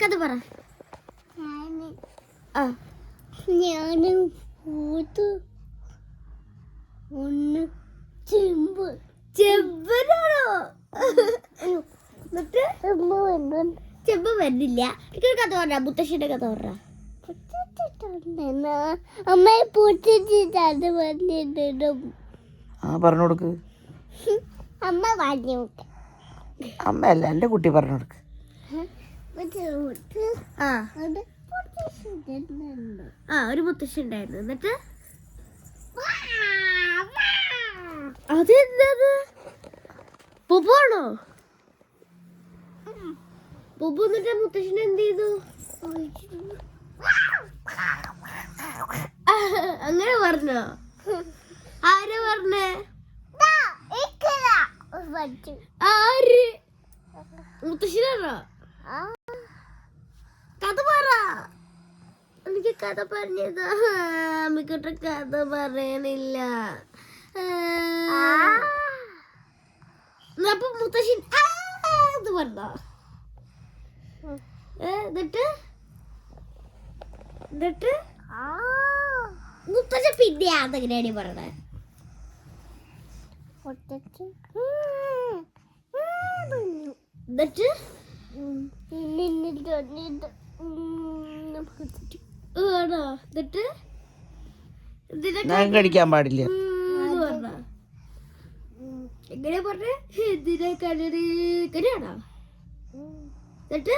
കഥ പറ. ഞാന് ഒന്ന് ചെമ്പനാണോ? എന്നിട്ട് ചെമ്പ് വരുന്നില്ല. എനിക്കൊരു കഥ പറഞ്ഞ മുത്തശ്ശിയുടെ കഥ പറ. അമ്മയെ പൂട്ടിച്ചിട്ടാണ് വന്നിട്ടും. പറഞ്ഞു കൊടുക്ക്. അമ്മ പറഞ്ഞു കൊടുക്ക. അമ്മയല്ല, എൻ്റെ കുട്ടി പറഞ്ഞു കൊടുക്ക്. ഒരു മുത്തശ്ശി ഉണ്ടായിരുന്നു. എന്നിട്ട് അതെന്താ പൊബാണോ? പൊബു എന്നിട്ട് മുത്തശ്ശിനെ എന്ത് ചെയ്തു? അങ്ങനെ പറഞ്ഞോ? ആരാ പറഞ്ഞേ? ആര്? മുത്തശ്ശിനാണോ? കഥ പറ. എനിക്ക് കഥ പറഞ്ഞതാ. അമ്മക്കിട്ട് കഥ പറയണില്ല. അപ്പൊ മുത്തശ്ശി പറഞ്ഞോ? എന്നിട്ട് മുത്തശ്ശി പിന്നെ അതെങ്ങനെയാണ് പറയണേ? എന്നിട്ട് ആണോ? എന്നിട്ട് ഞാൻ കഴിക്കാൻ പാടില്ല. എങ്ങനെ പറഞ്ഞേ? എന്തിനാ കരയാണോ? എന്നിട്ട്